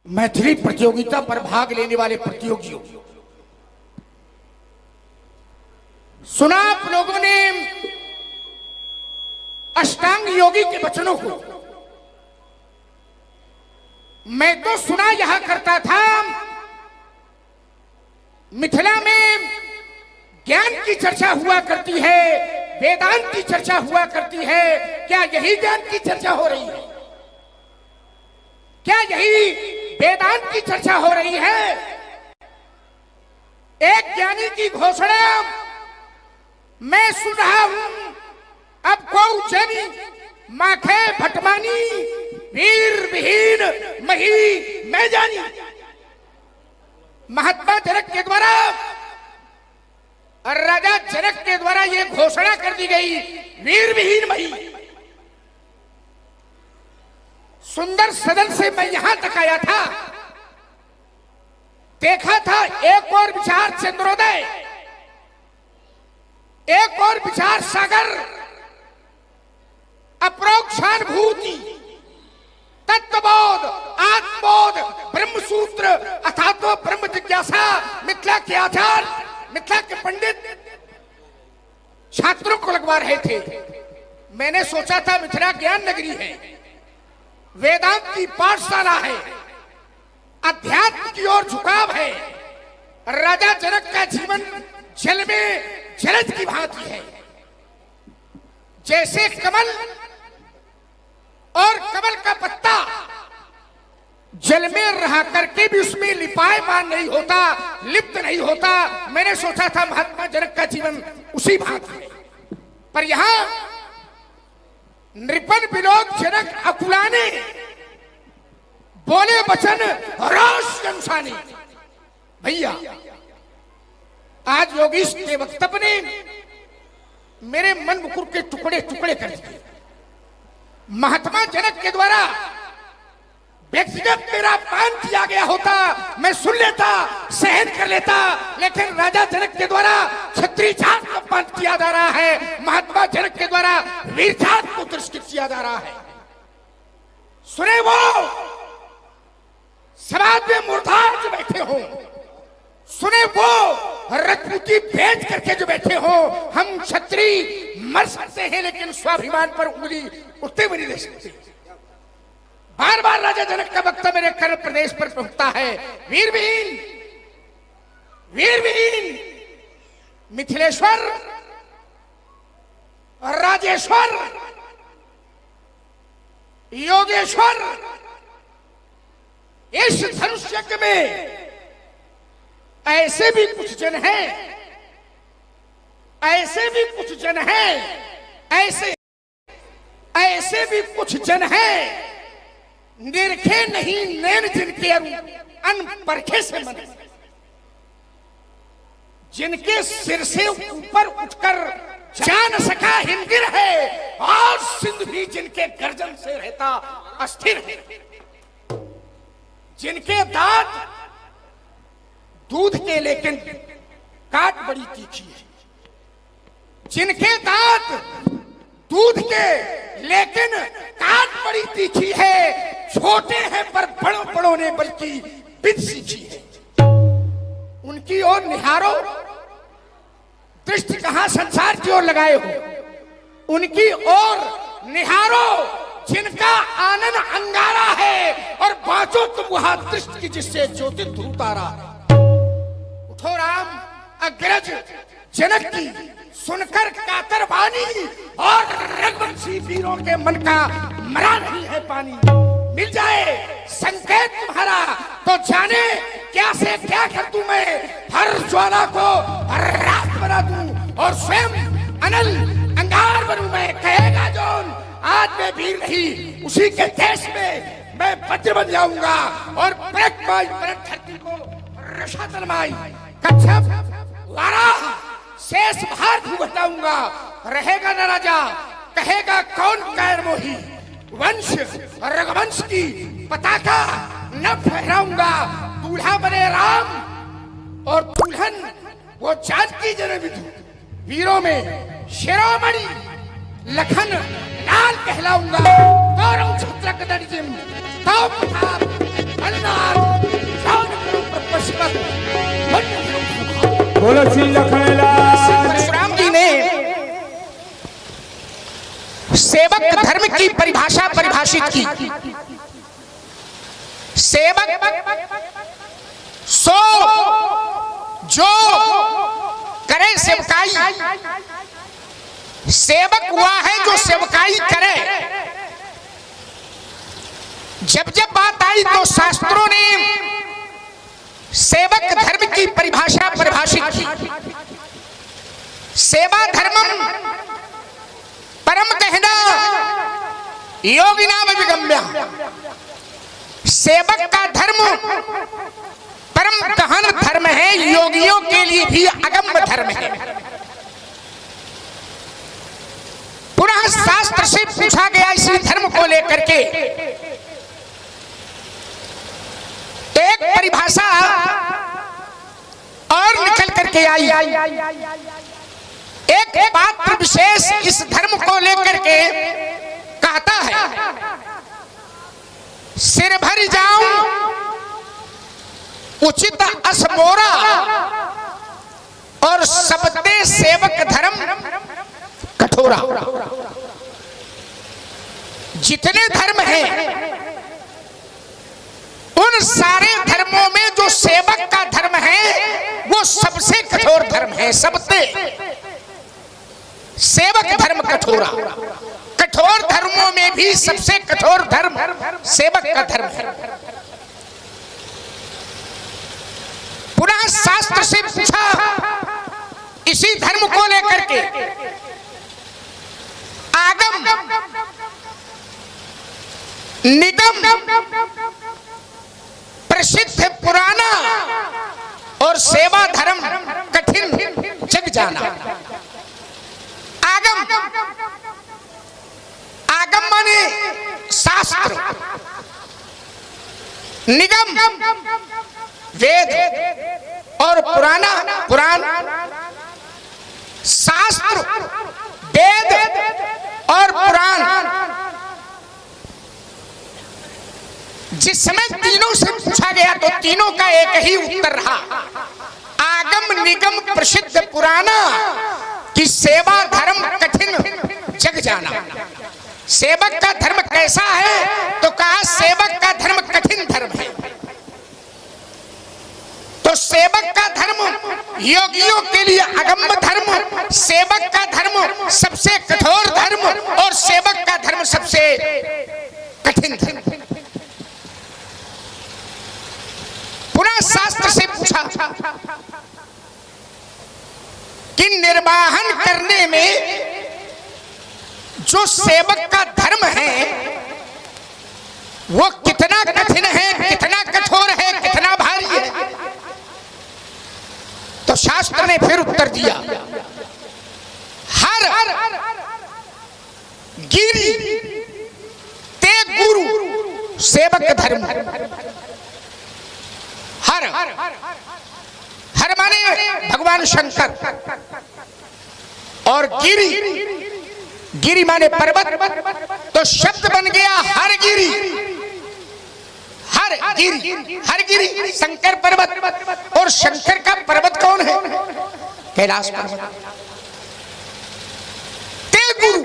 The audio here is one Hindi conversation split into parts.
मैथिली प्रतियोगिता पर भाग लेने वाले प्रतियोगियों, सुना आप लोगों ने अष्टांग योगी के वचनों को। मैं तो सुना यह करता था मिथिला में ज्ञान की चर्चा हुआ करती है, वेदांत की चर्चा हुआ करती है। क्या यही ज्ञान की चर्चा हो रही है? क्या यही वेदांत की चर्चा हो रही है? एक ज्ञानी की घोषणा मैं सुन रहा हूं, अब को जनी माखे भटमानी वीर विहीन मही मैं जानी। महात्मा जनक के द्वारा और राजा जनक के द्वारा यह घोषणा कर दी गई, वीर विहीन मही। सुंदर सदन से मैं यहां तक आया था, देखा था एक और विचार चंद्रोदय, एक और विचार सागर, अपरोक्षानुभूति, तत्वबोध, आत्मबोध, ब्रह्मसूत्र अर्थात तो ब्रह्म जिज्ञासा। मिथिला के आचार्य, मिथिला के पंडित छात्रों को लगवा रहे थे। मैंने सोचा था मिथिला ज्ञान नगरी है, वेदांत की पाठशाला है, अध्यात्म की ओर झुकाव है। राजा जनक का जीवन जल में जलज की भांति है। जैसे कमल और कमल का पत्ता जल में रहा करके भी उसमें लिपायमान नहीं होता, लिप्त नहीं होता। मैंने सोचा था महात्मा जनक का जीवन उसी भांति है। पर यहां नृपन विनोद जनक अकुलाने बोले वचन रोष इंसानी। भैया आज योगीश के वक्तव्य ने मेरे मन मुकुर के टुकड़े टुकड़े कर दिए। महात्मा जनक के द्वारा व्यक्तिगत मेरा अपमान किया गया होता, मैं सुन लेता, सहन कर लेता, लेकिन राजा जनक के द्वारा क्षत्रिय जात को अपमान किया जा रहा है, महात्मा जनक के द्वारा वीर जात को तिरस्कृत किया जा रहा है। सुने वो समाज में मुर्दार जो बैठे हो, सुने वो रजपूती बेच करके जो बैठे हो। हम क्षत्रिय मर सकते हैं लेकिन स्वाभिमान पर उंगली उठते हुए नहीं दे सकते। बार बार राजा जनक का वक्तव्य मेरे कर्ण प्रदेश पर पहुंचता है, वीर विहीन, वीर विहीन मिथिलेश्वर, राजेश्वर, योगेश्वर। इस धनुष यज्ञ में ऐसे भी कुछ जन हैं, ऐसे भी कुछ जन हैं, ऐसे भी कुछ जन हैं, निरखे नहीं नैन जिनके अनपरखे से मन, जिनके सिर से ऊपर उठकर जा न सका हिमगिर है, और सिंध भी जिनके गर्जन से रहता अस्थिर है। जिनके दांत दूध के लेकिन काट बड़ी तीखी है, जिनके दांत दूध के लेकिन काट बड़ी तीखी है, छोटे हैं पर बड़ों बड़ों ने बल्कि विद्य सीखी है। उनकी ओर निहारो, दृष्टि कहां संसार की ओर लगाए हो, उनकी ओर निहारो जिनका आनंद अंगारा है, और बाँचो तुम वहां दृष्टि की जिससे ज्योति ध्रुव तारा। उठो राम अग्रज जनक की सुनकर कातर वाणी, और रघुवंशी वीरों के मन का मरा नहीं है पानी। मिल जाए संकेत तुम्हारा तो जाने क्या से क्या कर दूं मैं, हर ज्वाला को हर रात बना दूं, और स्वयं अनल अंगार बनूं मैं। कहेगा जोन आज मैं वीर नहीं, उसी के देश में मैं वज्र बन जाऊंगा, और प्रकमाई परत धरती को रसातल माई कच्छप वाराह शेष भार भुगताऊंगा। रहेगा न राजा, कहेगा कौन कैर मोही, वंश रघुवंश की पताका न फहराऊंगा। दूल्हा बने राम और दुल्हन वो जानकी जन विधु, वीरों में शिरोमणि लखन लाल कहलाऊंगा। गौरव छत्रक दर्जिम तो प्रताप परशुराम जी ने सेवक धर्म की परिभाषा परिभाषित की। सेवक सो जो करे सेवकाई, सेवक हुआ है जो सेवकाई करे। जब जब बात आई तो शास्त्रों ने सेवक धर्म की परिभाषा परिभाषित की। सेवा धर्मम परम कहना योगिनाम विगम्य। सेवक का धर्म परम गहन धर्म है, योगियों के लिए भी अगम्य धर्म है। पुनः शास्त्र से पूछा गया इसी धर्म को लेकर के एक परिभाषा और निकल करके आई। एक पात्र विशेष इस धर्म को लेकर के कहता है, सिर भर जाऊं उचित असमोरा और सबते सेवक धर्म कठोरा। जितने धर्म हैं उन सारे धर्मों में जो सेवक का धर्म है वो सबसे कठोर धर्म है। सबसे सेवक धर्म कठोरा। कठोर धर्मों में भी सबसे कठोर धर्म सेवक का धर्म है। पुनः शास्त्र से पूछा इसी धर्म को लेकर के, आगम निगम प्रसिद्ध पुराना और सेवा धर्म कठिन जग जाना। आगम, आगम माने शास्त्र, निगम वेद और पुराना पुराण। शास्त्र, वेद और पुराण, जिस समय तीनों से पूछा गया तो तीनों का एक ही उत्तर रहा, आगम निगम प्रसिद्ध पुराना कि सेवा धर्म कठिन जग जाना। सेवक का धर्म कैसा है तो कहा सेवक का धर्म कठिन धर्म है। तो सेवक का धर्म योगियों के लिए अगम्य धर्म, सेवक का धर्म सबसे कठोर धर्म और सेवक का धर्म सबसे कठिन धर्म। पुनः शास्त्र से पूछा कि निर्वाहन करने में जो सेवक का धर्म है वो कितना कठिन है, कितना कठोर है, कितना भारी है। तो शास्त्र ने फिर उत्तर दिया, हर गिरि ते गुरु सेवक धर्म। हर माने भगवान शंकर और गिरि, गिरि माने पर्वत। तो शब्द बन गया हर गिरि, हर गिरि, हर गिरि शंकर पर्वत। और शंकर का पर्वत कौन है? कैलाश पर्वत। ते गुरु,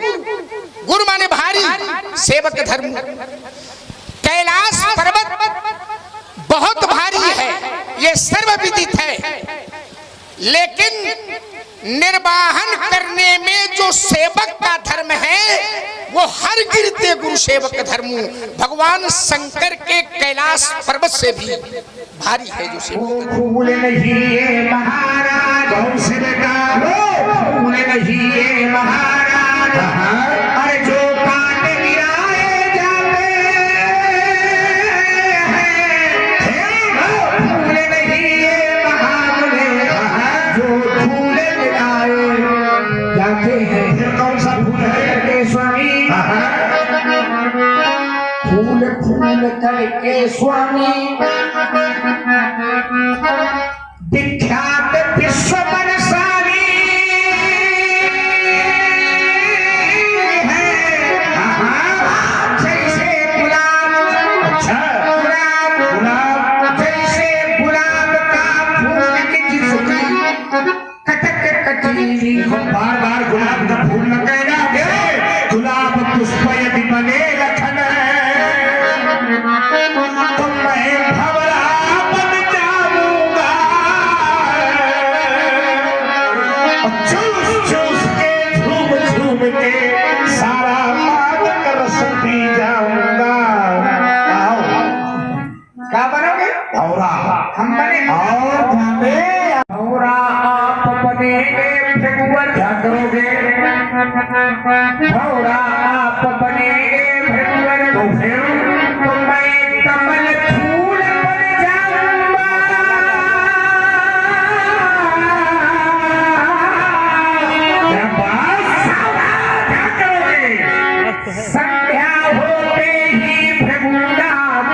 गुरु माने भारी, सेवक धर्म। कैलाश पर्वत बहुत भारी है, ये सर्वविदित है, लेकिन निर्वाहन करने में जो सेवक का धर्म है वो हर गिरते गुरु सेवक धर्म भगवान शंकर के कैलाश पर्वत से भी भारी है। जो सेवक फूल नहीं है महाराज, फूल नहीं है महाराज, अरे जो काट गिराए जाते हैं, फूल नहीं है महाराज, जो फूल गिराए जाते हैं। फिर कौन सा फूल है स्वामी? फूल फूल करके स्वामी विख्यात विश्व बरसानी है। जैसे गुलाब, गुलाब जैसे गुलाब का फूल की जिसकी बनोगे? भौरा हम बने और जाने भौरा आप बनेंगे भृगुवर। क्या करोगे? भौरा आप बनेंगे भृगुवर। तो फिर तो मैं कमल फूल बन जाऊंगा। क्या बात? क्या करोगे? संध्या होते ही भृगुनाथ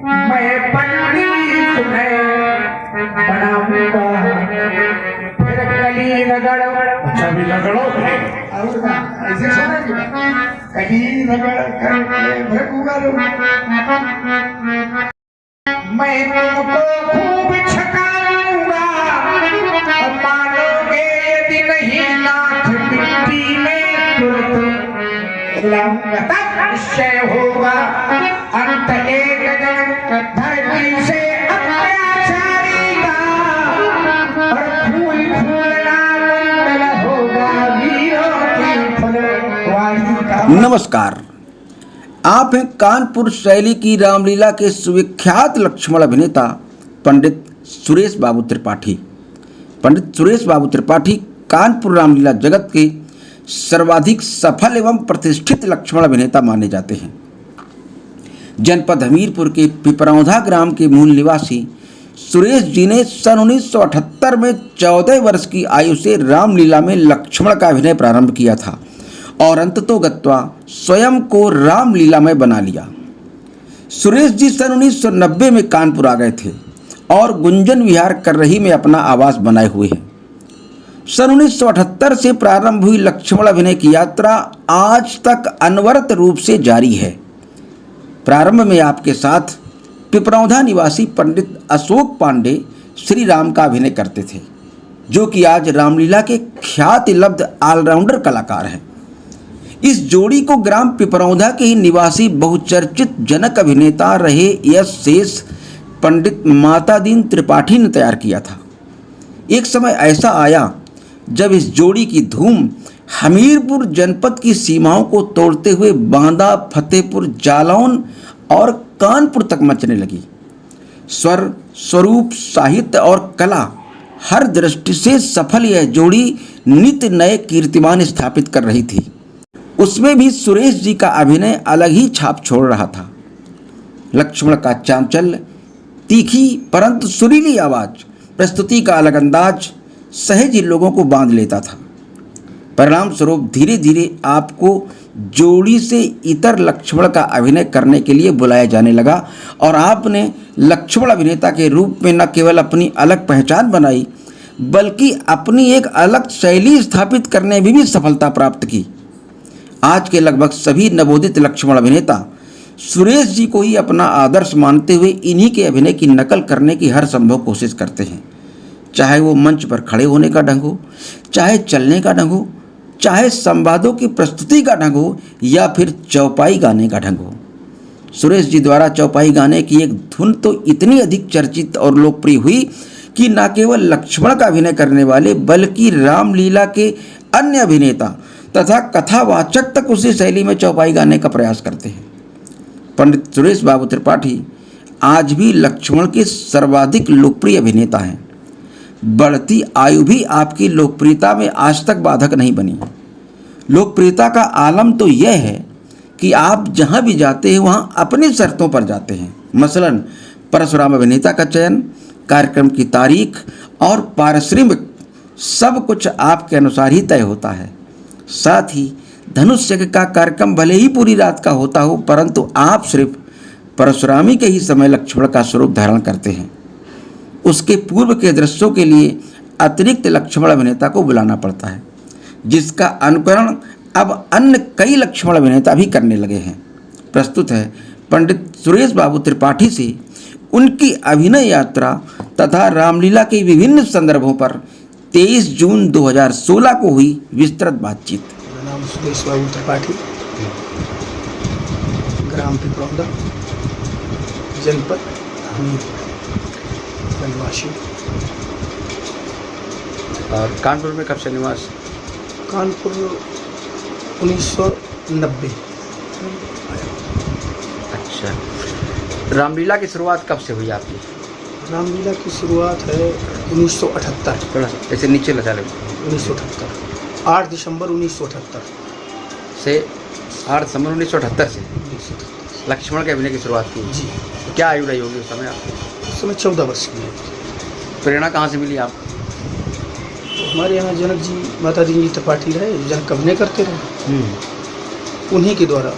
मैं पंडित तुम्हें बनाऊंगा। फिर कली रगड़ अच्छा भी लगड़ोगे? और ना, ऐसे सुनेंगे कली रगड़ करके भृगुवर मैं तुमको खूब छकाऊंगा। मानोगे यदि नहीं नाथ मिट्टी में तुरंत लाऊंगा। तब निश्चय होगा अंत एक दिन धरती से अत्याचारी का। और फूल फूलना मंगल होगा वीरों की फुलवारी का। नमस्कार, आप हैं कानपुर शैली की रामलीला के सुविख्यात लक्ष्मण अभिनेता पंडित सुरेश बाबू त्रिपाठी। पंडित सुरेश बाबू त्रिपाठी कानपुर रामलीला जगत के सर्वाधिक सफल एवं प्रतिष्ठित लक्ष्मण अभिनेता माने जाते हैं। जनपद हमीरपुर के पिपरौंधा ग्राम के मूल निवासी सुरेश जी ने सन 1978 में 14 वर्ष की आयु से रामलीला में लक्ष्मण का अभिनय प्रारंभ किया था और अंततोगत्वा स्वयं को रामलीला में बना लिया। सुरेश जी सन 1990 में कानपुर आ गए थे और गुंजन विहार कर रही में अपना आवास बनाए हुए हैं। सन 1978 से प्रारंभ हुई लक्ष्मण अभिनय की यात्रा आज तक अनवरत रूप से जारी है। प्रारंभ में आपके साथ पिपरौंधा निवासी पंडित अशोक पांडे श्री राम का अभिनय करते थे, जो कि आज रामलीला के ख्याति लब्ध ऑलराउंडर कलाकार हैं। इस जोड़ी को ग्राम पिपरौंधा के ही निवासी बहुचर्चित जनक अभिनेता रहे यश शेष पंडित मातादीन त्रिपाठी ने तैयार किया था। एक समय ऐसा आया जब इस जोड़ी की धूम हमीरपुर जनपद की सीमाओं को तोड़ते हुए बांदा, फतेहपुर, जालौन और कानपुर तक मचने लगी। स्वर, स्वरूप, साहित्य और कला हर दृष्टि से सफल यह जोड़ी नित्य नए कीर्तिमान स्थापित कर रही थी। उसमें भी सुरेश जी का अभिनय अलग ही छाप छोड़ रहा था। लक्ष्मण का चांचल्य, तीखी परंतु सुरीली आवाज, प्रस्तुति का अलग अंदाज सहज ही लोगों को बांध लेता था। परिणाम स्वरूप धीरे धीरे आपको जोड़ी से इतर लक्ष्मण का अभिनय करने के लिए बुलाया जाने लगा और आपने लक्ष्मण अभिनेता के रूप में न केवल अपनी अलग पहचान बनाई, बल्कि अपनी एक अलग शैली स्थापित करने में भी सफलता प्राप्त की। आज के लगभग सभी नवोदित लक्ष्मण अभिनेता सुरेश जी को ही अपना आदर्श मानते हुए इन्हीं के अभिनय की नकल करने की हर संभव कोशिश करते हैं। चाहे वो मंच पर खड़े होने का ढंग हो, चाहे चलने का ढंग हो, चाहे संवादों की प्रस्तुति का ढंग हो या फिर चौपाई गाने का ढंग हो। सुरेश जी द्वारा चौपाई गाने की एक धुन तो इतनी अधिक चर्चित और लोकप्रिय हुई कि न केवल लक्ष्मण का अभिनय करने वाले बल्कि रामलीला के अन्य अभिनेता तथा कथावाचक तक उसी शैली में चौपाई गाने का प्रयास करते हैं। पंडित सुरेश बाबू त्रिपाठी आज भी लक्ष्मण के सर्वाधिक लोकप्रिय अभिनेता हैं। बढ़ती आयु भी आपकी लोकप्रियता में आज तक बाधक नहीं बनी। लोकप्रियता का आलम तो यह है कि आप जहां भी जाते हैं वहां अपनी शर्तों पर जाते हैं। मसलन परशुराम अभिनेता का चयन, कार्यक्रम की तारीख और पारिश्रमिक सब कुछ आपके अनुसार ही तय होता है। साथ ही धनुष यज्ञ का कार्यक्रम भले ही पूरी रात का होता हो, परंतु आप सिर्फ परशुरामी के ही समय लक्ष्मण का स्वरूप धारण करते हैं। उसके पूर्व के दृश्यों के लिए अतिरिक्त लक्ष्मण अभिनेता को बुलाना पड़ता है, जिसका अनुकरण अब अन्य कई लक्ष्मण अभिनेता भी करने लगे हैं। प्रस्तुत है पंडित सुरेश बाबू त्रिपाठी से उनकी अभिनय यात्रा तथा रामलीला के विभिन्न संदर्भों पर 23 जून 2016 को हुई विस्तृत बातचीत। मेरा नाम सुरेश बाबू त्रिपाठी, ग्राम पिपरौंधा, जनपद हमीरपुर निवासी। और कानपुर में कब से निवास? कानपुर 1990। रामलीला की शुरुआत कब से हुई आपकी? रामलीला की शुरुआत है 1978। थोड़ा सा ऐसे नीचे लगा लो। 1978 8 दिसंबर 1978 से 8 दिसंबर 1978 से 1978 लक्ष्मण के अभिनय की शुरुआत की। जी। तो क्या आयु रही होगी उस समय आपकी? उस समय 14 वर्ष की है। प्रेरणा कहाँ से मिली आप? तो हमारे यहाँ जनक जी माता दीन जी त्रिपाठी रहे, जनक अभिनय करते रहे, उन्हीं के द्वारा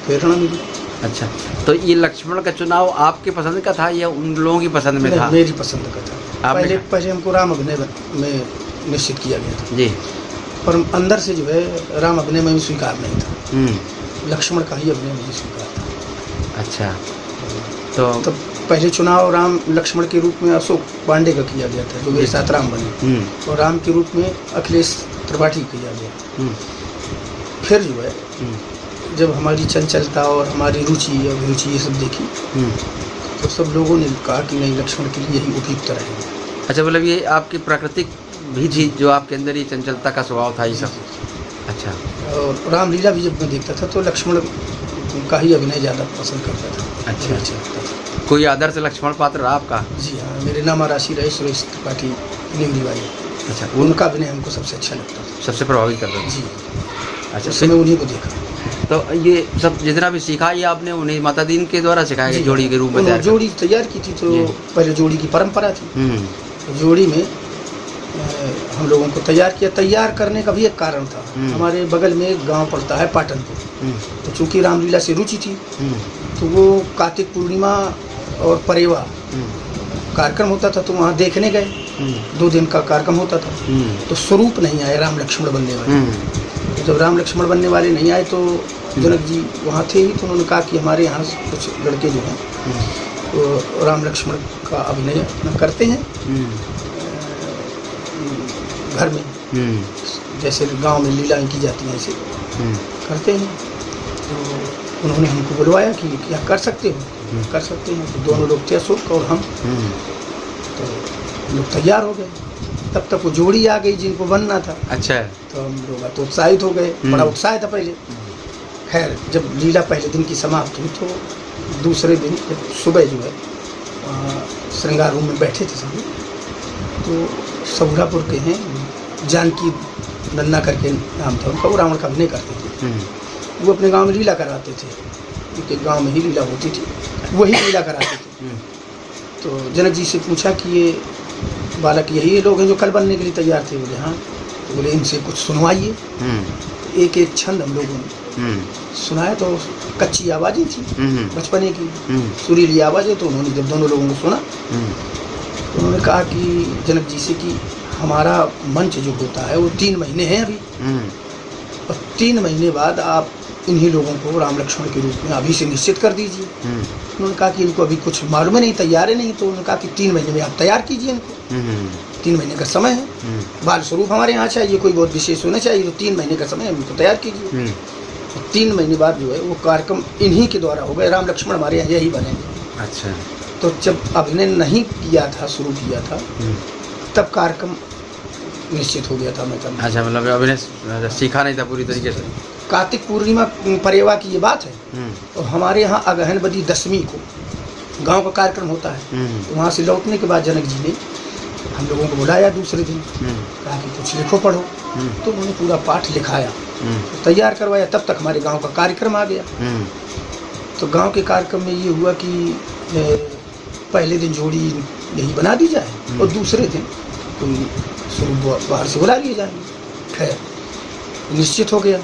प्रेरणा मिली। अच्छा, तो ये लक्ष्मण का चुनाव आपके पसंद का था या उन लोगों की पसंद में था? मेरी पसंद का था। आपने पहले हमको राम अभिनय में निश्चित किया गया था, जी, पर अंदर से जो है राम अभिनय में स्वीकार नहीं था, लक्ष्मण का ही अभिनय मुझे स्वीकार था। अच्छा, तो पहले चुनाव राम लक्ष्मण के रूप में अशोक पांडे का किया गया था, जो मेरे साथ राम बने, और राम के रूप में अखिलेश त्रिपाठी किया गया। फिर जो है जब हमारी चंचलता और हमारी रुचि अभिरुचि ये सब देखी, तो सब लोगों ने कहा कि नहीं, लक्ष्मण के लिए यही उपयुक्त रहेगा। अच्छा, मतलब ये आपकी प्राकृतिक भी थी, जो आपके अंदर ये चंचलता का स्वभाव था ये सब? अच्छा, और रामलीला भी जब मैं देखता था तो लक्ष्मण का ही अभिनय ज़्यादा पसंद करता था। अच्छा, अच्छा लगता था। कोई आदर्श लक्ष्मण पात्र रहा आपका? जी हाँ, मेरे नामा राशि रहे सुरेश त्रिपाठी निगरी वाले। अच्छा, उनका अभिनय हमको सबसे अच्छा लगता था, सबसे प्रभावित करता था। जी। अच्छा, उस समय उन्हीं को देखा। तो ये सब जितना भी सीखा ये आपने उन्हें माता दीन के द्वारा सिखाया गया, जी। जोड़ी के रूप में तैयार जोड़ी तैयार की थी, तो जी। पहले जोड़ी की परंपरा थी, कर? जोड़ी में हम लोगों को तैयार किया। तैयार करने का भी एक कारण था, हमारे बगल में एक गांव पड़ता है पाटनपुर, तो चूंकि रामलीला से रुचि थी, तो वो कार्तिक पूर्णिमा और परेवा कार्यक्रम होता था, तो वहाँ देखने गए। 2 दिन का कार्यक्रम होता था, तो स्वरूप नहीं आए राम लक्ष्मण बनने वाले। जब राम लक्ष्मण बनने वाले नहीं आए तो जनक जी वहाँ थे ही, तो उन्होंने कहा कि हमारे यहाँ कुछ लड़के जो हैं तो राम लक्ष्मण का अभिनय अपना करते हैं घर में, जैसे गांव में लीलाएं की जाती हैं ऐसे करते हैं। तो उन्होंने हमको बुलवाया कि क्या कर सकते हो? कर सकते हैं। तो दोनों लोग थे, अशोक और हम, तो लोग तैयार हो गए। तब तक वो जोड़ी आ गई जिनको बनना था। अच्छा, तो हम लोग तो उत्साहित हो गए, बड़ा उत्साह था पहले। खैर जब लीला पहले दिन की समाप्त हुई तो दूसरे दिन जब सुबह जो है श्रृंगार रूम में बैठे थे सभी, तो सबुरापुर के हैं जानकी नन्ना करके नाम था उनका, वो रावण का अभिनय करते थे। वो अपने गांव में लीला कराते थे, उनके गांव में ही लीला होती थी, वही लीला कराते थे। तो जनक जी से पूछा कि ये बालक यही लोग हैं जो कल बनने के लिए तैयार थे? बोले हाँ। तो बोले इनसे कुछ सुनवाइए। एक एक छंद हम लोगों ने सुनाया, तो कच्ची आवाज़ें थी बचपने की, सुरीली आवाज़ें। तो उन्होंने जब दोनों लोगों को सुना तो उन्होंने कहा कि जनक जी से कि हमारा मंच जो होता है वो 3 महीने हैं अभी, और 3 महीने बाद आप इन्हीं लोगों को राम लक्ष्मण के रूप में अभी से निश्चित कर दीजिए। उन्होंने कहा कि इनको अभी कुछ मालूम नहीं, तैयार है नहीं। तो उन्होंने कहा कि 3 महीने में आप तैयार कीजिए इनको, 3 महीने का समय है, बाल स्वरूप हमारे यहाँ चाहिए, कोई बहुत विशेष होना चाहिए, तो 3 महीने का समय है, इनको तैयार कीजिए। 3 महीने बाद जो है वो कार्यक्रम इन्हीं के द्वारा होगा, राम लक्ष्मण हमारे यहाँ यही बनेंगे। अच्छा, तो जब अभिनय नहीं किया था, शुरू किया था, तब कार्यक्रम निश्चित हो गया था मैं करना। अच्छा, मतलब अभिनय सीखा नहीं था पूरी तरीके से। कार्तिक पूर्णिमा परेवा की ये बात है, और हमारे यहाँ अगहनबदी 10वीं को गांव का कार्यक्रम होता है। तो वहाँ से लौटने के बाद जनक जी ने हम लोगों को बुलाया दूसरे दिन, कहा कि कुछ लिखो पढ़ो। तो उन्होंने पूरा पाठ लिखाया, तैयार करवाया। तब तक हमारे गांव का कार्यक्रम आ गया। तो गांव के कार्यक्रम में ये हुआ कि पहले दिन जोड़ी यही बना दी जाए, और दूसरे दिन कोई स्वरूप बाहर से बुला लिए जाएंगे। खैर निश्चित हो गया।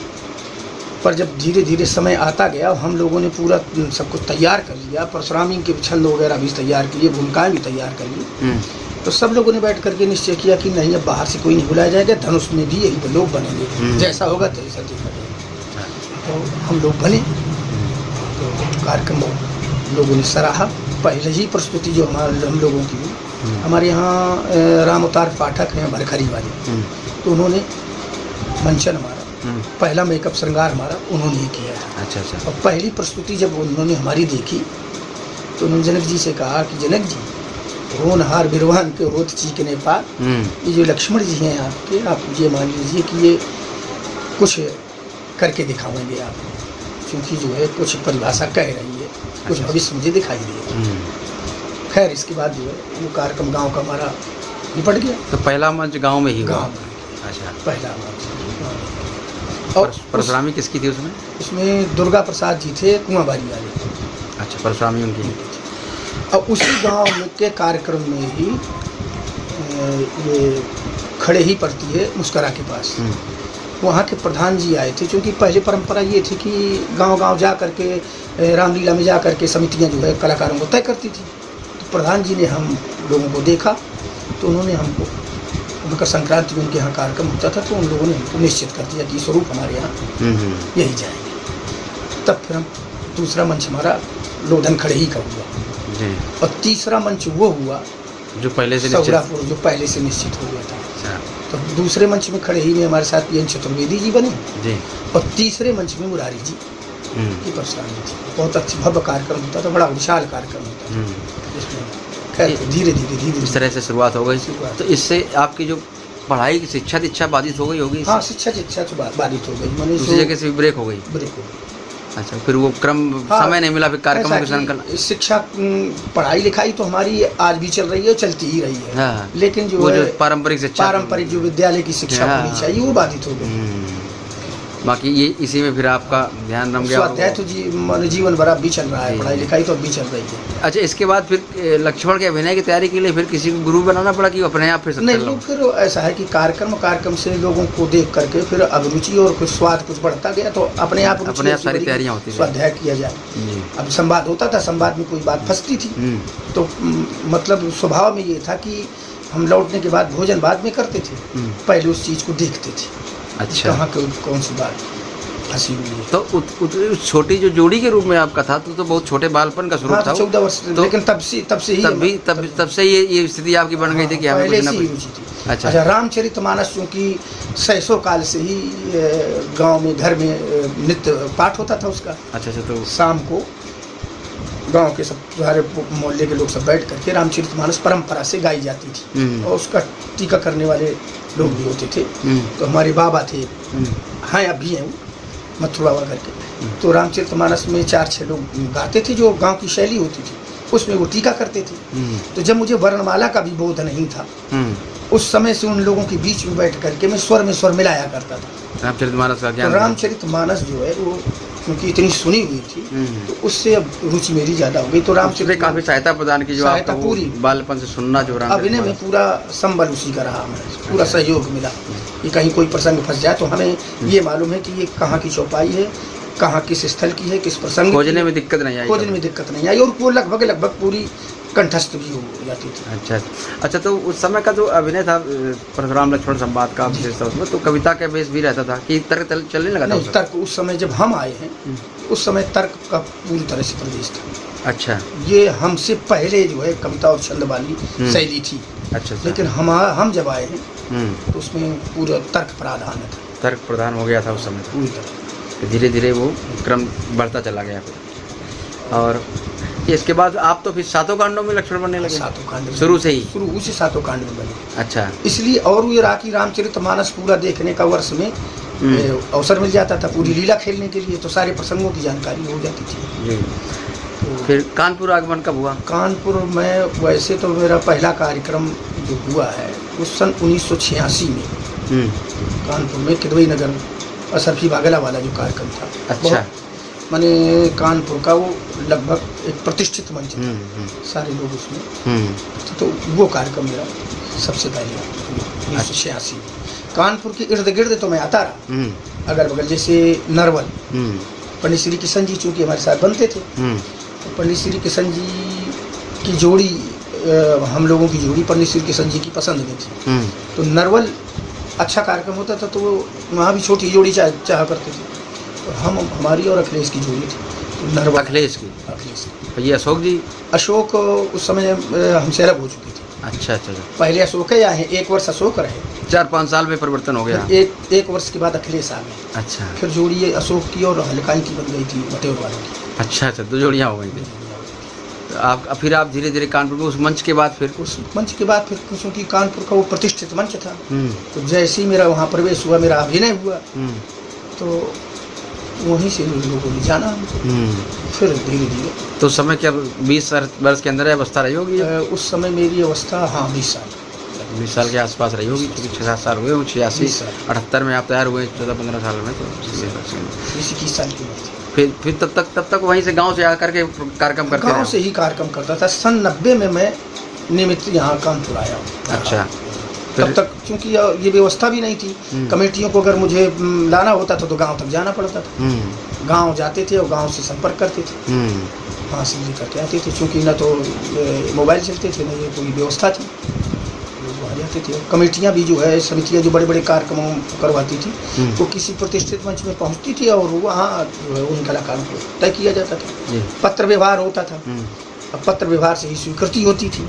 पर जब धीरे धीरे समय आता गया, हम लोगों ने पूरा सब कुछ तैयार कर लिया, परशुरामी के छंद वगैरह भी तैयार किए, भूमिकाएं भी तैयार कर ली। तो सब लोगों ने बैठ करके निश्चय किया कि नहीं, अब बाहर से कोई नहीं बुलाया जाएगा, धनुष में भी यही लोग बनेंगे, जैसा होगा तैसा देखा जाएगा। तो हम लोग बने। तो कार्यक्रम लोगों ने सराहा। पहले ही प्रस्तुति जो हम लोगों की, हमारे यहाँ राम अवतार पाठक हैं भरखरी वाले, तो उन्होंने मंचन हमारा पहला मेकअप श्रृंगार हमारा उन्होंने ही किया है। अच्छा अच्छा। और पहली प्रस्तुति जब उन्होंने हमारी देखी तो उन्होंने जनक जी से कहा कि जनक जी, होनहार बिरवान के रोत चीकने पार, ये जो लक्ष्मण जी हैं आपके, आप ये मान लीजिए कि ये कुछ करके दिखावेंगे आप। क्योंकि जो है कुछ परिभाषा कह रही है, कुछ अच्छा। भविष्य मुझे दिखाई दिया। खैर इसके बाद जो है वो कार्यक्रम गांव का हमारा निपट गया। तो पहला मंच गांव में ही हुआ? गांव में अच्छा। पहला मंच। और परशुरामी किसकी थी उसमें? उसमें दुर्गा प्रसाद जी थे, कुआंबारी वाले। अच्छा, परशुरामी उनकी। और उसी गांव में के कार्यक्रम में ही ये खड़े ही पड़ती है मुस्करा के पास, वहाँ के प्रधान जी आए थे। क्योंकि पहले परंपरा ये थी कि गांव-गांव जा करके रामलीला में जा करके समितियाँ जो है कलाकारों को तय करती थी। तो प्रधान जी ने हम लोगों को देखा तो उन्होंने हमको, मकर संक्रांति में उनके यहाँ कार्यक्रम होता था, तो उन लोगों ने हमको निश्चित कर दिया कि स्वरूप हमारे यहाँ यही जाएंगे। तब फिर हम दूसरा मंच हमारा लोधन खड़े ही का हुआ जी। और तीसरा मंच वो हुआ जो पहले से निश्चित। सौरापुर, जो पहले से निश्चित हो गया था। अच्छा। तो दूसरे मंच में खड़े ही में हमारे साथ पीएन चतुर्वेदी जी बने जी। और तीसरे मंच में मुरारी जी की परशुरामी थी। बहुत अच्छी भव्य कार्यक्रम होता था, बड़ा विशाल कार्यक्रम होता था जिसमें खैर धीरे धीरे इस तरह से शुरुआत हो गई। शुरुआत। तो इससे आपकी जो पढ़ाई की शिक्षा दीक्षा बाधित हो गई होगी? हाँ, शिक्षा तो बाधित हो गई। मैंने दूसरी जगह से भी ब्रेक हो गई? ब्रेक हो गई। अच्छा, फिर वो क्रम हाँ, समय नहीं मिला फिर कार्यक्रम के संचालन करना? शिक्षा पढ़ाई लिखाई तो हमारी आज भी चल रही है, चलती ही रही है। हाँ, लेकिन जो वो है जो पारंपरिक शिक्षा, पारंपरिक जो विद्यालय की शिक्षा हाँ, होनी चाहिए वो बाधित हो गई। बाकी ये इसी में फिर आपका ध्यान रम गया? स्वाध्याय तो जीवन भर अब भी चल रहा है, पढ़ाई लिखाई तो अब भी चल रही है। अच्छा, इसके बाद फिर लक्ष्मण के अभिनय की तैयारी के लिए फिर किसी को गुरु बनाना पड़ा कि अपने आप फिर सब नहीं, चल रहा? वो फिर ऐसा है कि कार्यक्रम से लोगों को देख करके फिर अभिरुचि और कुछ स्वाद कुछ बढ़ता गया, तो अपने आप सारी तैयारियां होती थी, स्वाध्याय किया जाए। अब संवाद होता था, संवाद में कोई बात फंसती थी तो मतलब स्वभाव में ये था कि हम लौटने के बाद भोजन बाद में करते थे, पहले उस चीज को देखते थे। अच्छा। कहाँ कौन सी बात हंसी हुई है। तो छोटी जो जोड़ी के रूप में आपका था तो बहुत छोटे बालपन का स्वरूप था। 14 वर्ष, लेकिन तब से ही तब से ये स्थिति आपकी बन गई थी कि हमें पहले कुछ से ना ही कुछ। रुचि थी। अच्छा। अच्छा, रामचरितमानस चूँकि 600 काल से ही गांव में घर में नित्य पाठ होता था उसका। अच्छा। तो शाम को गांव के सब सारे मोहल्ले के लोग सब बैठ करके रामचरितमानस परंपरा से गाई जाती थी और उसका टीका करने वाले लोग भी होते थे। तो हमारे बाबा थे, हाँ अभी हैं मथुर बाबा करके, तो रामचरितमानस में 4-6 लोग गाते थे जो गांव की शैली होती थी, उसमें वो टीका करते थे। तो जब मुझे वर्णमाला का भी बोध नहीं था, उस समय से उन लोगों के बीच में बैठ करके मैं स्वर में स्वर मिलाया करता था। रामचरितमानस का ज्ञान? तो रामचरितमानस जो है वो क्योंकि इतनी सुनी हुई थी तो उससे अब रुचि मेरी ज्यादा हो गई। तो रामचरित काफी सहायता प्रदान की, जो सहायता आपको पूरी बालपन से सुनना, जो अभिनय में पूरा संबल उसी का रहा, हमें पूरा सहयोग मिला कि कहीं कोई प्रसंग फंस जाए तो हमें ये मालूम है कि ये कहाँ की चौपाई है, कहाँ किस स्थल की है, किस प्रसंग, खोजने में दिक्कत नहीं आई? खोजने में दिक्कत नहीं आई और वो लगभग पूरी कंठस्थ भी हो जाती थी। अच्छा। तो उस समय का जो अभिनय था परशुराम लक्ष्मण संवाद का विशेषता उसमें तो कविता का बेस भी रहता था कि तर्क चलने लगा था? नहीं, तर्क उस समय जब हम आए हैं उस समय तर्क का पूरी तरह से प्रदेश था। अच्छा। ये हमसे पहले जो है कविता और छंद वाली शैली थी। अच्छा। लेकिन हम जब आए हैं तो उसमें पूरा तर्क प्राधान था। तर्क प्रधान हो गया था उस समय पूरी तरह। धीरे धीरे वो क्रम बढ़ता चला गया फिर। और इसके बाद आप तो फिर सातों कांडों में लक्ष्मण बनने लगे? सातों कांड शुरू से ही? शुरू से सातों कांड में बने। अच्छा। इसलिए और ये रहा कि रामचरितमानस पूरा देखने का वर्ष में अवसर मिल जाता था पूरी लीला खेलने के लिए, तो सारे प्रसंगों की जानकारी हो जाती थी जी। तो फिर कानपुर आगमन कब हुआ? कानपुर में वैसे तो मेरा पहला कार्यक्रम जो हुआ है उस सन 1986 में कानपुर में किदवई नगर असरफी बागला वाला जो कार्यक्रम था। अच्छा। माने कानपुर का वो लगभग एक प्रतिष्ठित मंच था, सारे लोग उसमें, तो वो कार्यक्रम मेरा सबसे पहले 1986 में। कानपुर के इर्द गिर्द तो मैं आता रहा, अगल बगल जैसे नरवल, पंडित श्री किशन जी चूँकि हमारे साथ बनते थे, तो पंडित श्री किशन जी की जोड़ी, हम लोगों की जोड़ी पंडित श्री किशन जी की पसंद में थी। तो नरवल अच्छा कार्यक्रम होता था तो वहाँ भी छोटी जोड़ी चाह करते थे, तो हमारी और अखिलेश की जोड़ी थी। तो नरवल अखिलेश की? ये अशोक जी? अशोक उस समय हमसे अलग हो चुके थे। अच्छा। पहले अशोक ही आए, 1 वर्ष अशोक रहे, 4-5 साल में परिवर्तन हो गया। एक वर्ष के बाद अखिलेश आ गए। अच्छा। फिर जोड़ी अशोक की और हल्काई की बन गई थी, बटेर वालों की। अच्छा। 2 जोड़ियाँ हो गई थी। फिर आप धीरे धीरे कानपुर में उस मंच के बाद फिर? उस मंच के बाद फिर क्योंकि कानपुर का वो प्रतिष्ठित मंच था, तो जैसे ही मेरा वहाँ प्रवेश हुआ, मेरा अभिनय हुआ, तो वहीं से लोगों ने जाना हमको। फिर धीरे धीरे तो उस समय क्या 20 वर्ष के अंदर अवस्था रही होगी? उस समय मेरी अवस्था, हाँ, 20 साल 20 साल के आसपास रही होगी, क्योंकि 6-7 साल हुए, 86 20 साल। 78 में आप तैयार हुए, 14-15 साल में, तो 21 साल की उम्र थी। फिर तब तक वहीं से गांव से आकर के कार्यक्रम करते गांव रहे? से ही कार्यक्रम करता था। सन 90 में मैं नियमित यहाँ कानपुर आया हूँ। अच्छा। तब तक क्योंकि ये व्यवस्था भी नहीं थी, कमेटियों को अगर मुझे लाना होता था तो गांव तक जाना पड़ता था। गांव जाते थे और गांव से संपर्क करते थे, वहाँ से लेकर के आते थे। चूँकि न तो मोबाइल चलते थे, न ये कोई व्यवस्था थी, लोग वहाँ जाते थे। कमेटियाँ भी जो है, समितियाँ जो बड़े बड़े कार्यक्रमों करवाती थी, वो किसी प्रतिष्ठित मंच में पहुँचती थी और वहाँ जो है उन कलाकारों को तय किया जाता था। पत्र व्यवहार होता था, अब पत्र व्यवहार से ही स्वीकृति होती थी।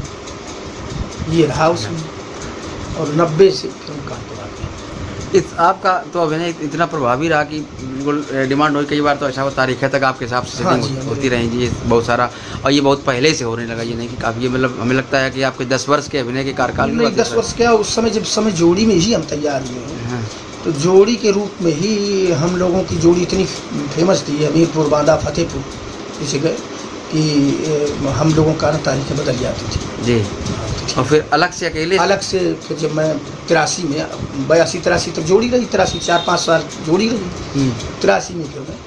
ये रहा उसमें, और 90 से फिर कानपुर आ गया। इस आपका तो अभिनय इतना प्रभावी रहा कि बिल्कुल डिमांड हुई, कई बार तो ऐसा तारीखें तक आपके हिसाब से हाँ सेटिंग जी, होती रही जी, बहुत सारा, और ये बहुत पहले से होने लगा, ये नहीं कि काफ़ी, ये मतलब हमें लगता है कि आपके 10 वर्ष के अभिनय के कार्यकाल की नहीं, बात है 10 वर्ष क्या, उस समय जब समय जोड़ी में ही हम तैयार हुए हैं, हाँ। तो जोड़ी के रूप में ही हम लोगों की जोड़ी इतनी फेमस थी, हमीरपुर, बांदा, फतेहपुर इस जगह, कि हम लोगों का तारीखें बदल जाती थी जी। और फिर अलग से अकेले? अलग से फिर जब मैं 83 में, 82-83 तक जोड़ी रही, 83 4-5 साल जोड़ी रही, 83 में फिर मैं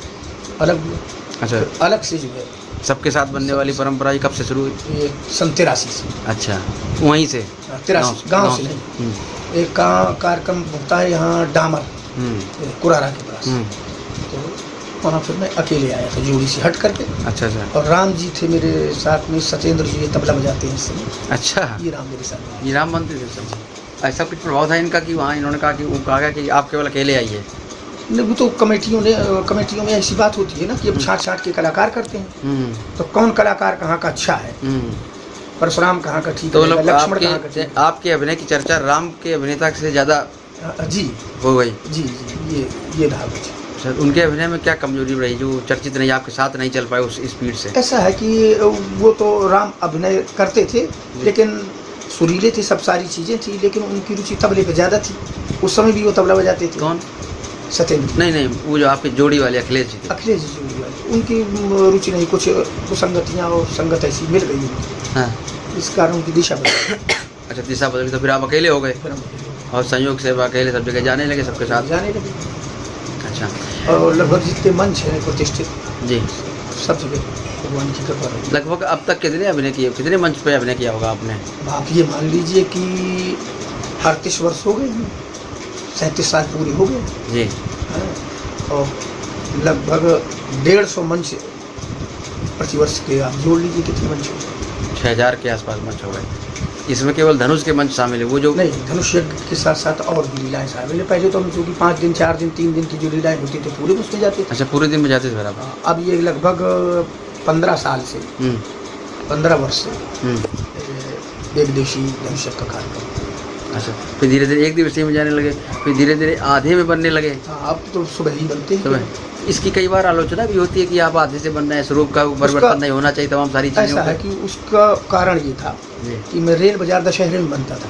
अलग हुआ। अच्छा। फिर अलग से जो है सबके साथ बनने वाली परंपरा ये कब से शुरू हुई? ये सन 83 से। अच्छा, वहीं से? 83 गाँव से नहीं। एक कार्यक्रम होता है यहाँ डामर, कुरारा के पास, तो वहाँ फिर मैं अकेले आया था जोड़ी से हट करके। अच्छा अच्छा। और राम जी थे मेरे साथ में, सत्येंद्र जी, ये तबला बजाते हैं इस समय। अच्छा, ये राम मेरे साथ। ये राम मंदिर थे सब। ऐसा कुछ प्रभाव था इनका कि वहाँ इन्होंने कहा कि वो कहा गया कि आप केवल अकेले आइए? नहीं, वो तो कमेटियों में ऐसी बात होती है ना कि अब छाँट के कलाकार करते हैं, तो कौन कलाकार कहाँ का अच्छा है, परशुराम कहाँ का ठीक तो है, लक्ष्मण कहाँ का आपके ठीक आपके अभिनय की चर्चा राम के अभिनेता से ज़्यादा है। जी हो गई? जी जी, ये रहा कुछ। सर, उनके अभिनय में क्या कमजोरी रही जो चर्चित नहीं, आपके साथ नहीं चल पाए उस स्पीड से? ऐसा है कि वो तो राम अभिनय करते थे, लेकिन सुरीले थे, सब सारी चीज़ें थी, लेकिन उनकी रुचि तबले पे ज़्यादा थी। उस समय भी वो तबला बजाते थे। कौन? सत्येंद्र। नहीं, वो जो आपके जोड़ी वाले अखिलेश जी थे। अखिलेश जी जोड़ी वाले, उनकी रुचि नहीं, कुछ कुसंगतियाँ और संगत ऐसी मिल गई उनको, हाँ। इस कारण उनकी दिशा बदल। अच्छा, दिशा बदली, तो फिर आप अकेले हो गए फिर हम और संयोग से अकेले सब जगह जाने लगे सबके साथ? जाने लगे। अच्छा। और लगभग जितने मंच हैं प्रतिष्ठित, जी, सब जगह भगवान की कृपा रही। लगभग अब तक कितने अभिनय किए, कितने मंच पे अभिनय किया होगा आपने? आप ये मान लीजिए कि 38 वर्ष हो गए, 37 साल पूरे हो गए, जी। और लगभग 150 मंच प्रतिवर्ष के आप जोड़ लीजिए कितने मंच हो गए। 6000 के आसपास मंच हो गए। इसमें केवल धनुष के मंच शामिल है? वो जो नहीं, धनुष यज्ञ के साथ साथ और भी लीलाएँ शामिल है। पहले तो हम जो कि 5 दिन, 4 दिन, 3 दिन की जो लीलाएँ होती थी पूरे उसमें जाते थे। अच्छा, पूरे दिन में जाते थे फिर आप? अब ये लगभग 15 साल से, 15 वर्ष से एक दिवसीय धनुष यज्ञ का कार्यक्रम। अच्छा, फिर धीरे धीरे एक दिवसीय में जाने लगे, फिर धीरे धीरे आधे में बनने लगे? अब तो सुबह ही बनते हैं। सुबह। इसकी कई बार आलोचना भी होती है कि आप आधे से बन रहे हैं, स्वरूप का परिवर्तन नहीं होना चाहिए, तमाम सारी चीज़ों ऐसा है कि उसका कारण ये था कि मैं रेल बाजार दशहरे में बनता था,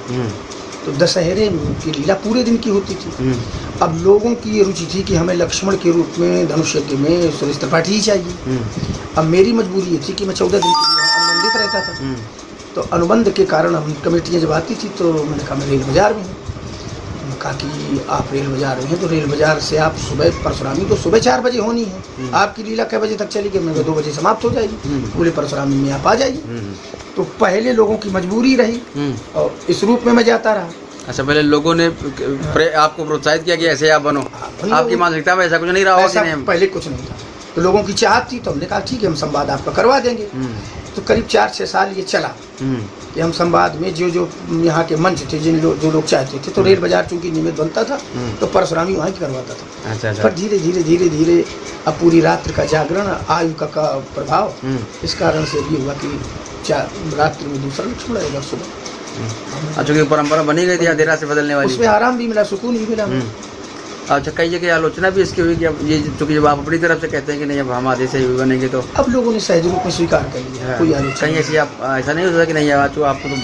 तो दशहरे की लीला पूरे दिन की होती थी। अब लोगों की ये रुचि थी कि हमें लक्ष्मण के रूप में धनुष यज्ञ में सुरेश त्रिपाठी ही चाहिए। अब मेरी मजबूरी ये थी कि मैं 14 दिन के लिए अनुबंधित रहता था, तो अनुबंध के कारण हम कमेटियाँ जब आती थी तो मैंने कहा मैं रेल बाजार में हूँ। मैंने कहा कि आप रेल बाजार में हैं तो रेल बाजार से आप सुबह, परशुरामी तो सुबह 4 बजे होनी है, आपकी लीला कै बजे तक चलेगी? मैंने कहा 2 बजे समाप्त हो जाएगी, पूरे परशुरामी में आप आ जाइए। तो पहले लोगों की मजबूरी रही और इस रूप में मैं जाता रहा। अच्छा, पहले लोगों ने आपको प्रोत्साहित किया कि ऐसे आप बनो, आपकी मानसिकता में ऐसा कुछ नहीं रहा होगा? ऐसा पहले कुछ नहीं था, तो लोगों की चाहत थी, तो हमने कहा ठीक है हम संवाद आपका करवा देंगे। तो करीब 4-6 साल ये चला कि हम संवाद में जो यहाँ के मंच थे, जो लोग चाहते थे, तो रेल बाजार चूंकि नियमित बनता था तो परशुरामी वहाँ की करवाता था। अच्छा। पर धीरे अब पूरी रात्रि का जागरण, आयु का प्रभाव, इस कारण से ये हुआ कि रात्रि में दूसरा लक्ष्मण आएगा सुबह। अच्छा, की परंपरा बनी गई थी, देरा से बदलने वाली? उसमें आराम भी मिला, सुकून भी मिला। अच्छा, कई जगह आलोचना भी इसकी हुई कि अब ये चूंकि जब आप अपनी तरफ से कहते हैं कि नहीं अब हम आधे से ही बनेंगे तो अब लोगों ने सहज रूप में स्वीकार कर लिया है, कोई आलोचना कहीं ऐसी आप ऐसा नहीं होता कि नहीं आज आपको तो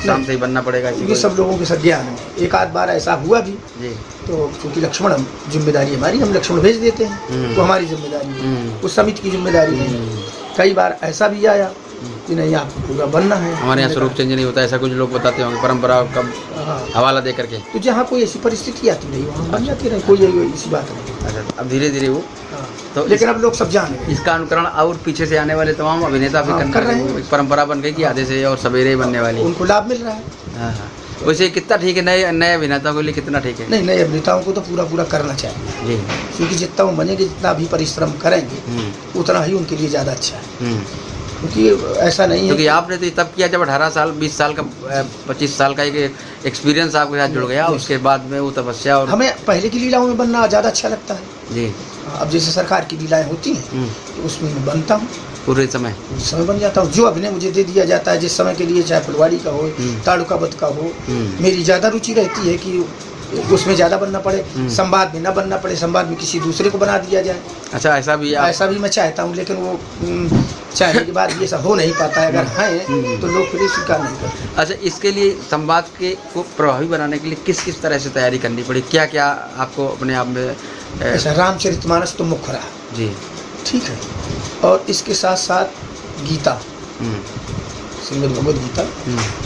शाम से ही बनना पड़ेगा इसी ये को? सब लोगों के साथ ज्ञान है। एक आध बार ऐसा हुआ भी, जी। तो चूंकि लक्ष्मण जिम्मेदारी हमारी, हम लक्ष्मण भेज देते हैं, तो हमारी जिम्मेदारी है, उस समिति की जिम्मेदारी है। कई बार ऐसा भी आया कि नहीं आपको पूरा बनना है। हमारे यहाँ स्वरूप चेंज नहीं होता, ऐसा कुछ लोग बताते होंगे परंपरा का हाँ, हवाला दे करके। तो जहाँ कोई ऐसी परिस्थिति आती नहीं वहाँ बन जाती रहे, कोई ऐसी बात नहीं। अच्छा, अब धीरे धीरे वो हाँ, तो लेकिन अब लोग सब जान गए। इसका अनुकरण और पीछे से आने वाले तमाम अभिनेता भी हाँ, करना कर रहे हैं। एक परंपरा बन गई कि आधे से और सवेरे ही बनने वाली। उनको लाभ मिल रहा है। हाँ हाँ, वैसे कितना ठीक है नए अभिनेताओं के लिए, कितना ठीक है? नहीं, नए अभिनेताओं को तो पूरा करना चाहिए, जी। क्योंकि जितना वो बनेंगे, जितना भी परिश्रम करेंगे, उतना ही उनके लिए ज़्यादा अच्छा है। क्योंकि ऐसा नहीं है क्योंकि आपने तो तब किया जब 18 साल 20 साल का 25 साल का एक एक्सपीरियंस आपके साथ जुड़ गया, उसके बाद में वो तपस्या और हमें पहले की लीलाओं में बनना ज़्यादा अच्छा लगता है। जी। अब जैसे सरकार की लीलाएं होती हैं तो उसमें मैं बनता हूँ, पूरे समय उस समय बन जाता हूँ। जो अभिनय मुझे दे दिया जाता है जिस समय के लिए, चाहे फुलवाड़ी का हो, ताड़ुका वध का हो, मेरी ज़्यादा रुचि रहती है कि उसमें ज़्यादा बनना पड़े, संवाद में ना बनना पड़े, संवाद में किसी दूसरे को बना दिया जाए। अच्छा, ऐसा भी ऐसा भी मैं चाहता हूँ, लेकिन वो चाहने के बाद ये सब हो नहीं पाता है। अगर हैं तो लोग फिर स्वीकार नहीं करते। अच्छा, इसके लिए संवाद के को प्रभावी बनाने के लिए किस तरह से तैयारी करनी पड़ी, क्या क्या आपको अपने आप में ऐसा रामचरितमानस तो मुख्य रहा, जी, ठीक है, और इसके साथ साथ गीता, श्रीमद् भगवद गीता,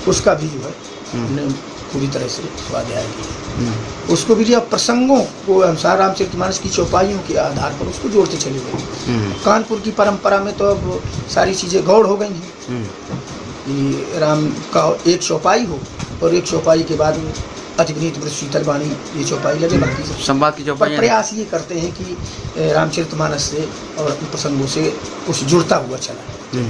उसका भी जो है हमने पूरी तरह से स्वाध्याय किया। उसको भी लिया, प्रसंगों को अनुसार रामचरितमानस की चौपाइयों के आधार पर उसको जोड़ते चले गए। कानपुर की परंपरा में तो अब सारी चीज़ें गौड़ हो गई हैं कि राम का एक चौपाई हो और एक चौपाई के बाद अतिविनीत व्रत शीतल वाणी ये चौपाई लगे, बाकी सब संवाद की चौपाई। प्रयास ये करते हैं कि रामचरितमानस से और प्रसंगों से कुछ जुड़ता हुआ चला है।